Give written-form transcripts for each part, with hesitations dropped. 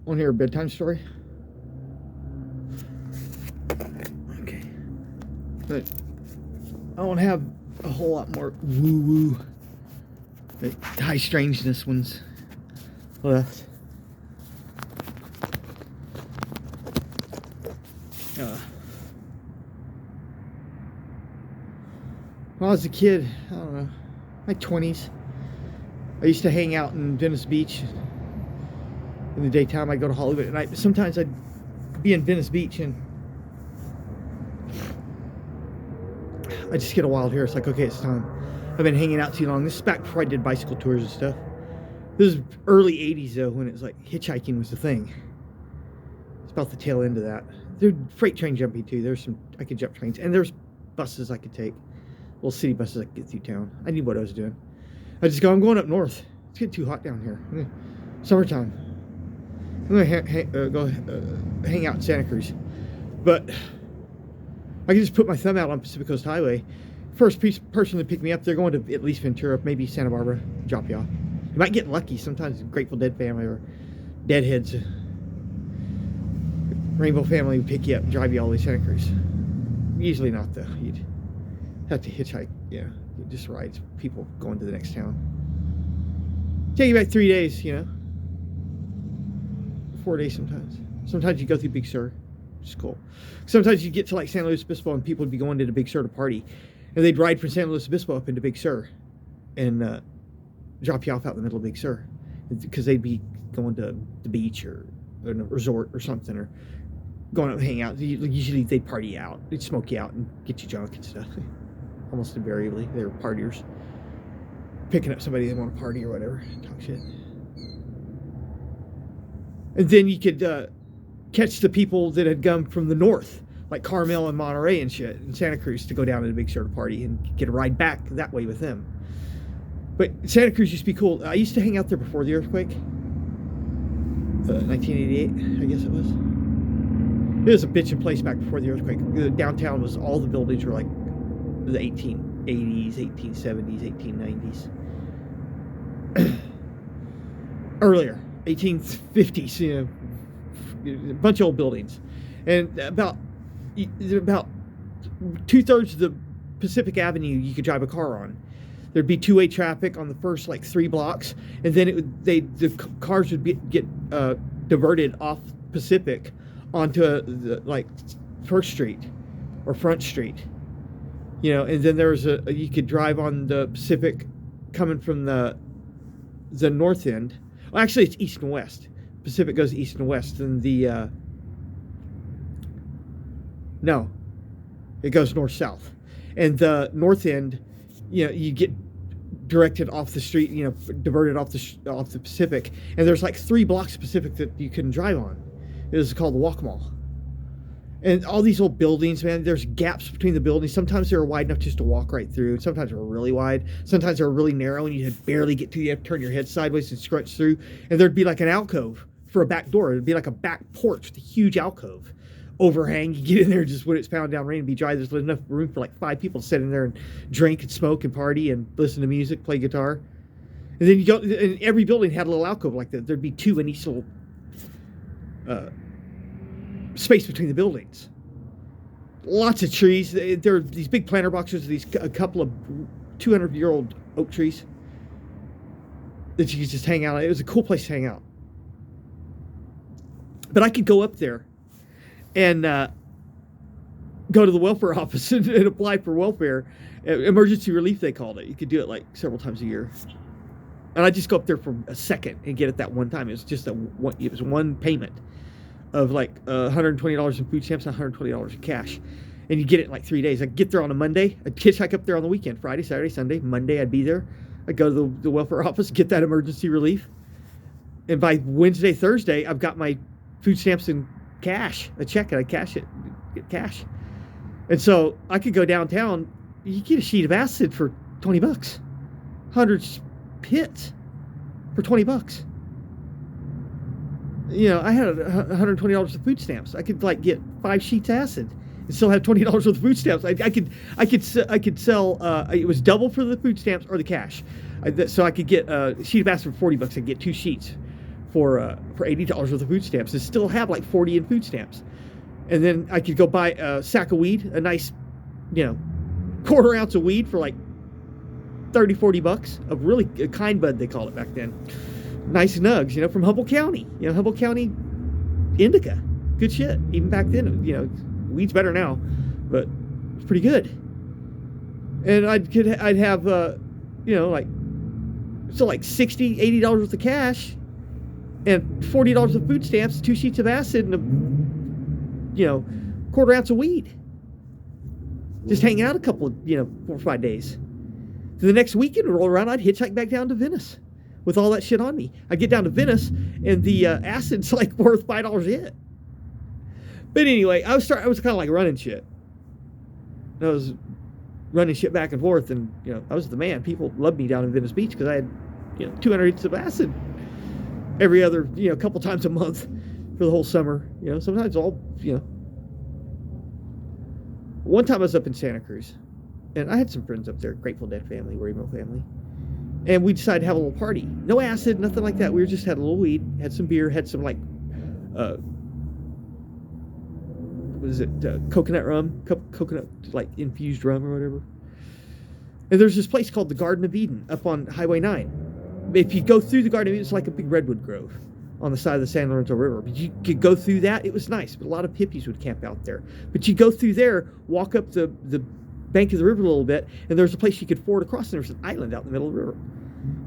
Want to hear a bedtime story? Okay. But I don't have a whole lot more woo-woo, high strangeness ones left. When I was a kid, I don't know, my 20s, I used to hang out in Venice Beach in the daytime. I'd go to Hollywood at night, but sometimes I'd be in Venice Beach and I just get a wild hair. It's like, okay, it's time. I've been hanging out too long. This is back before I did bicycle tours and stuff. This is early 80s though, when it was like hitchhiking was the thing. It's about the tail end of that. There's freight train jumping too. There's some, I could jump trains, and there's buses I could take. Little city buses I could get through town. I knew what I was doing. I just go, I'm going up north. It's getting too hot down here. Summertime. I'm gonna go hang out in Santa Cruz. But I can just put my thumb out on Pacific Coast Highway. First person to pick me up, they're going to at least Ventura, maybe Santa Barbara, drop you off. You might get lucky. Sometimes Grateful Dead family or Deadheads, Rainbow family would pick you up and drive you all the way to Santa Cruz. Usually not though. You'd have to hitchhike, just rides, people going to the next town. Take you about 3 days, 4 days sometimes. Sometimes you go through Big Sur, which is cool. Sometimes you get to like San Luis Obispo and people would be going to the Big Sur to party. And they'd ride from San Luis Obispo up into Big Sur and drop you off out in the middle of Big Sur. Because they'd be going to the beach or a resort or something, or going up and hang out. Usually they'd party out. They'd smoke you out and get you drunk and stuff. Almost invariably, they were partiers. Picking up somebody they want to party or whatever, talk shit. And then you could catch the people that had come from the north, like Carmel and Monterey and shit, and Santa Cruz, to go down to the Big Sur to party and get a ride back that way with them. But Santa Cruz used to be cool. I used to hang out there before the earthquake. 1988, I guess it was. It was a bitchin' place back before the earthquake. The downtown was, all the buildings were like the 1880s, 1870s, 1890s. Earlier, 1850s, a bunch of old buildings. And about 2/3 of the Pacific Avenue you could drive a car on. There'd be two-way traffic on the first like 3 blocks, and then the cars would get diverted off Pacific onto like First Street or Front Street, and then there was you could drive on the Pacific coming from the north end. Well, actually, it's east and west. Pacific goes east and west, and no, it goes north-south, and the north end, you get directed off the street, diverted off the Pacific, and there's like 3 blocks of Pacific that you can drive on. It was called the Walk Mall. And all these old buildings, man, there's gaps between the buildings. Sometimes they were wide enough just to walk right through. Sometimes they were really wide. Sometimes they were really narrow, and you had barely get to. You have to turn your head sideways and scrunch through. And there'd be like an alcove for a back door. It'd be like a back porch with a huge alcove. Overhang. You get in there just when it's pounding down rain and be dry. There's enough room for like 5 people to sit in there and drink and smoke and party and listen to music, play guitar. And then you go, and every building had a little alcove like that. There'd be 2 in each little space between the buildings. Lots of trees. There are these big planter boxes, a couple of 200-year-old oak trees that you could just hang out. It was a cool place to hang out. But I could go up there and go to the welfare office and apply for welfare. Emergency relief, they called it. You could do it like several times a year. And I just go up there for a second and get it that one time. It was just it was one payment of like $120 in food stamps and $120 in cash. And you get it in like 3 days. I'd get there on a Monday. I'd hitchhike up there on the weekend, Friday, Saturday, Sunday. Monday, I'd be there. I'd go to the welfare office, get that emergency relief. And by Wednesday, Thursday, I've got my food stamps and cash, a check, and I cash it, get cash. And so I could go downtown. You get a sheet of acid for $20. 100 hits for $20. I had $120 of food stamps. I could like get 5 sheets of acid and still have $20 worth of food stamps. I could sell. It was double for the food stamps or the cash, so I could get a sheet of acid for $40. I could get 2 sheets for $80 worth of food stamps, and still have like 40 in food stamps. And then I could go buy a sack of weed, a nice, quarter ounce of weed for like $30-40, a kind bud they called it back then. Nice nugs, from Humboldt County. Humboldt County indica, good shit. Even back then, weed's better now, but it's pretty good. And I'd have like $60-80 worth of cash, and $40 of food stamps, 2 sheets of acid, and a quarter ounce of weed. Just hang out a couple, 4 or 5 days. So the next weekend would roll around, I'd hitchhike back down to Venice with all that shit on me. I'd get down to Venice, and the acid's like worth $5 a hit. But anyway, I was kind of like running shit. I was running shit back and forth, and I was the man. People loved me down in Venice Beach because I had 200 hits of acid every other couple times a month for the whole summer. Sometimes all One time I was up in Santa Cruz, and I had some friends up there, Grateful Dead family, Raymo family, and we decided to have a little party. No acid, nothing like that. We just had a little weed, had some beer, had some coconut rum, coconut like infused rum or whatever. And there's this place called the Garden of Eden up on Highway 9. If you go through the Garden of Eden, it's like a big redwood grove on the side of the San Lorenzo River. But you could go through that. It was nice, but a lot of hippies would camp out there. But you go through there, walk up the bank of the river a little bit, and there's a place you could ford across, and there's an island out in the middle of the river.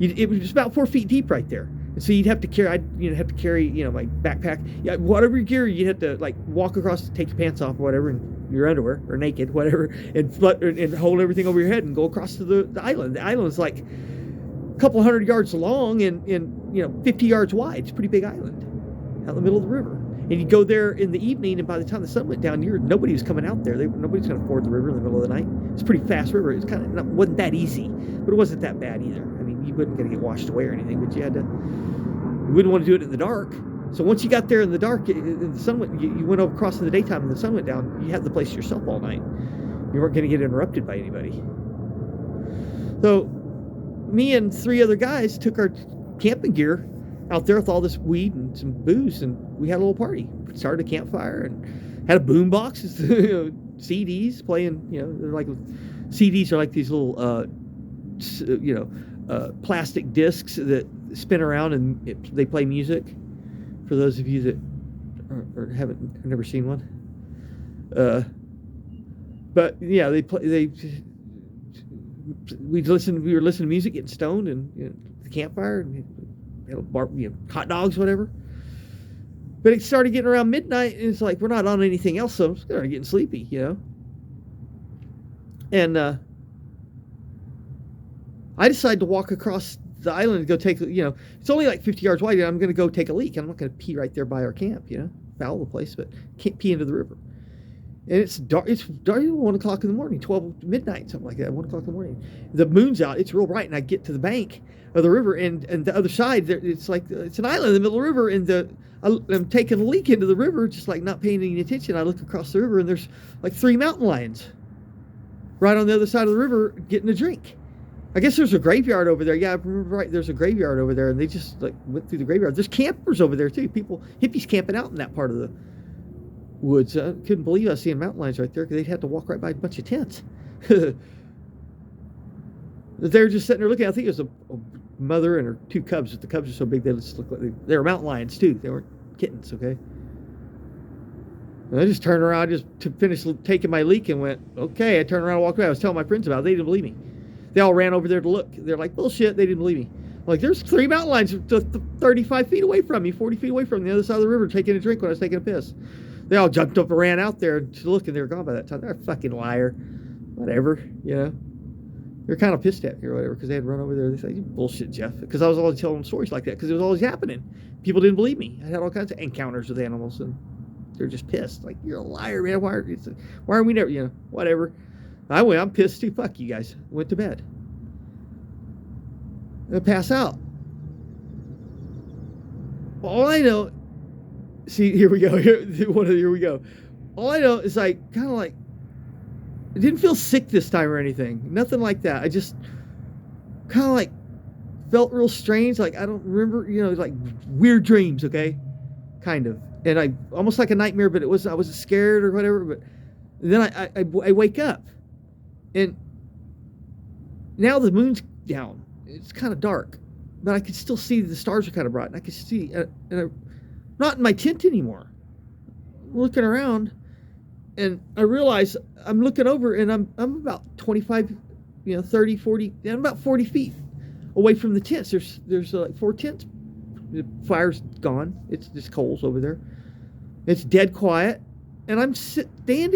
It was about 4 feet deep right there. And so you'd have to carry, my backpack. Yeah, whatever gear, you'd have to like walk across, take your pants off or whatever, and your underwear or naked, whatever, and hold everything over your head and go across to the island. The island is like a couple 100 yards long and 50 yards wide. It's a pretty big island out in the middle of the river. And you go there in the evening, and by the time the sun went down, nobody was coming out there. Nobody's going to ford the river in the middle of the night. It's a pretty fast river. It's wasn't that easy, but it wasn't that bad either. I mean, you wasn't going to get washed away or anything, but you wouldn't want to do it in the dark. So once you got there in the dark, the sun you went across in the daytime, and the sun went down. You had the place to yourself all night. You weren't going to get interrupted by anybody. So me and 3 other guys took our camping gear out there with all this weed and some booze, and we had a little party. Started a campfire and had a boom box, CDs playing. They're like CDs are like these little, plastic discs that spin around and they play music. For those of you that haven't never seen one, but yeah, we were listening to music, getting stoned, and the campfire, and hot dogs, whatever. But it started getting around midnight, and it's like we're not on anything else, so I'm starting getting sleepy, And I decided to walk across the island and go take, it's only like 50 yards wide, and I'm going to go take a leak. I'm not going to pee right there by our camp, foul the place, but can't pee into the river. And it's dark. It's dark. 1 o'clock in the morning, 12 midnight, something like that. 1 o'clock in the morning. The moon's out. It's real bright, and I get to the bank of the river, and the other side, it's like it's an island in the middle of the river, and I'm taking a leak into the river, just like not paying any attention. I look across the river, and there's like 3 mountain lions right on the other side of the river getting a drink. I guess there's a graveyard over there. Yeah, I remember right. There's a graveyard over there, and they just like went through the graveyard. There's campers over there too. Hippies camping out in that part of the woods. I couldn't believe I was seeing mountain lions right there, because they'd have to walk right by a bunch of tents. They're just sitting there looking. I think it was a mother and her 2 cubs. But the cubs are so big they just look like they were mountain lions too. They weren't kittens, okay? And I just turned around just to finish taking my leak and went, okay. I turned around and walked away. I was telling my friends about it. They didn't believe me. They all ran over there to look. They're like, bullshit. They didn't believe me. I'm like, there's 3 mountain lions 35 feet away from me, 40 feet away from the other side of the river taking a drink when I was taking a piss. They all jumped up and ran out there to look, and they were gone by that time. They're a fucking liar. Whatever, They're kind of pissed at me or whatever, because they had run over there. They said, bullshit, Jeff. Because I was always telling them stories like that, because it was always happening. People didn't believe me. I had all kinds of encounters with animals, and they're just pissed. Like, you're a liar, man. Why are we never, whatever. I'm pissed too. Fuck you guys. Went to bed. And I pass out. All I know, see, here we go. Here we go. all I know is I kind of like, I didn't feel sick this time or anything. Nothing like that. I just kind of like felt real strange. Like, I don't remember, like weird dreams, okay? Kind of. And I almost like a nightmare, but I wasn't scared or whatever. But then I wake up, and now the moon's down. It's kind of dark, but I can still see the stars are kind of bright. And I can see, and I'm not in my tent anymore. I'm looking around, and I realize I'm looking over, and I'm about 25, 30, 40, and I'm about 40 feet away from the tents. There's like 4 tents. The fire's gone. It's just coals over there. It's dead quiet, and I'm standing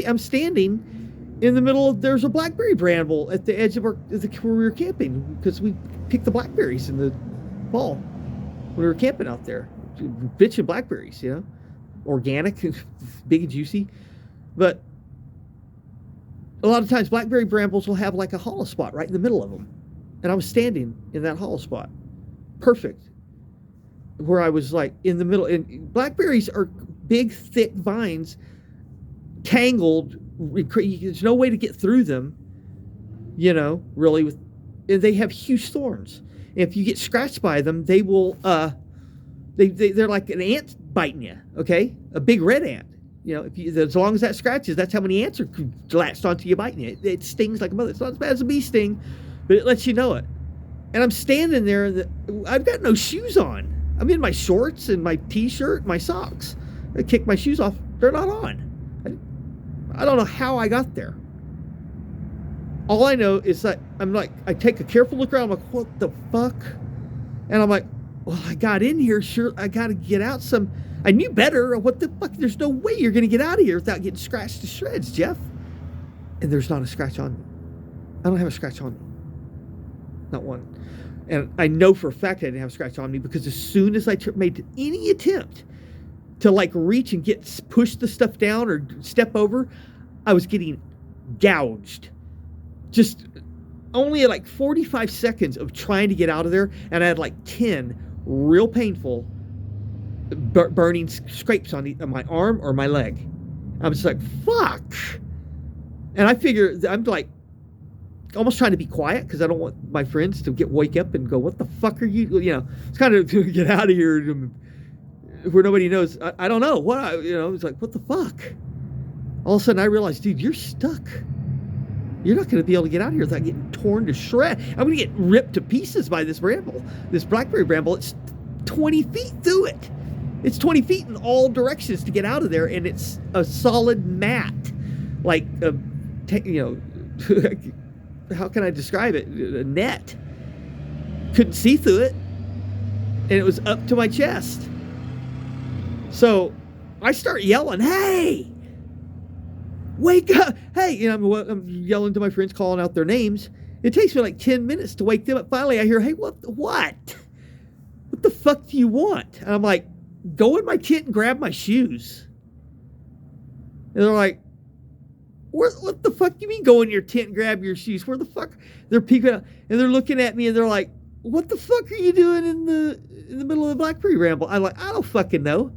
in the middle of. There's a blackberry bramble at the edge of where we were camping, because we picked the blackberries in the fall when we were camping out there, bitchin' blackberries, organic, big and juicy. But a lot of times blackberry brambles will have like a hollow spot right in the middle of them, and I was standing in that hollow spot, perfect, where I was like in the middle. And blackberries are big, thick vines, tangled. There's no way to get through them, really. And they have huge thorns. If you get scratched by them, they will. They're like an ant biting you. Okay, a big red ant. As long as that scratches, that's how many ants are latched onto you biting you. It stings like a mother. It's not as bad as a bee sting, but it lets you know it. And I'm standing there, and I've got no shoes on. I'm in my shorts and my t-shirt, my socks. I kick my shoes off. They're not on. I don't know how I got there. All I know is that I take a careful look around. I'm like, what the fuck? And I'm like, well, I got in here. Sure, I got to get out some. I knew better. What the fuck? There's no way you're going to get out of here without getting scratched to shreds, Jeff. And there's not a scratch on me. I don't have a scratch on me. Not one. And I know for a fact I didn't have a scratch on me, because as soon as I made any attempt to like reach and push the stuff down or step over, I was getting gouged. Just only like 45 seconds of trying to get out of there, and I had like 10 real painful burning scrapes on my arm or my leg. I was like, fuck. And I figure, I'm like almost trying to be quiet, because I don't want my friends to wake up and go, what the fuck are you, it's kind of to get out of here where nobody knows. I don't know what it's like, what the fuck. All of a sudden I realized, dude, you're stuck. You're not going to be able to get out of here without getting torn to shreds. I'm going to get ripped to pieces by this bramble, this blackberry bramble. It's 20 feet through it. It's 20 feet in all directions to get out of there, and it's a solid mat, like how can I describe it? A net. Couldn't see through it, and it was up to my chest. So I start yelling, "Hey! Wake up!" Hey, I'm yelling to my friends, calling out their names. It takes me like 10 minutes to wake them up. Finally, I hear, "Hey, what? What the fuck do you want?" And I'm like, "Go in my tent and grab my shoes." And they're like, "What the fuck do you mean go in your tent and grab your shoes? Where the fuck?" They're peeking out, and they're looking at me, and they're like, "What the fuck are you doing in the middle of the blackberry bramble?" I'm like, "I don't fucking know.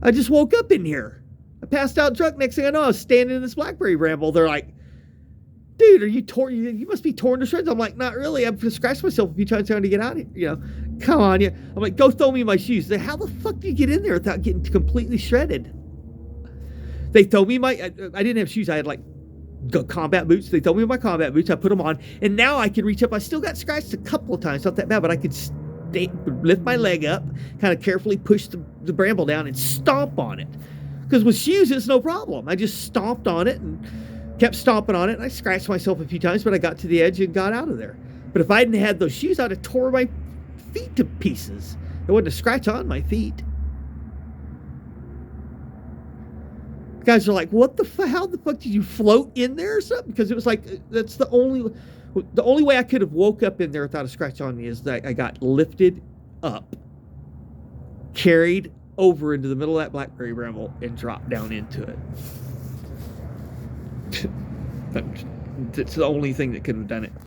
I just woke up in here. I passed out drunk. Next thing I know, I was standing in this blackberry bramble." They're like, "Dude, are you torn? You must be torn to shreds." I'm like, "Not really. I've scratched myself a few times trying to get out of here. Come on, yeah." I'm like, "Go throw me my shoes." They're, "How the fuck do you get in there without getting completely shredded?" They throw me I didn't have shoes. I had like combat boots. They throw me my combat boots. I put them on, and now I can reach up. I still got scratched a couple of times. Not that bad, but I could lift my leg up, kind of carefully push the bramble down and stomp on it. Because with shoes, it's no problem. I just stomped on it and kept stomping on it. And I scratched myself a few times, but I got to the edge and got out of there. But if I hadn't had those shoes, I'd have tore my feet to pieces. There wasn't a scratch on my feet. Guys are like, "What the fuck? How the fuck did you float in there or something?" Because it was like, that's the only way I could have woke up in there without a scratch on me is that I got lifted up, carried over into the middle of that blackberry bramble, and dropped down into it. That's the only thing that could have done it.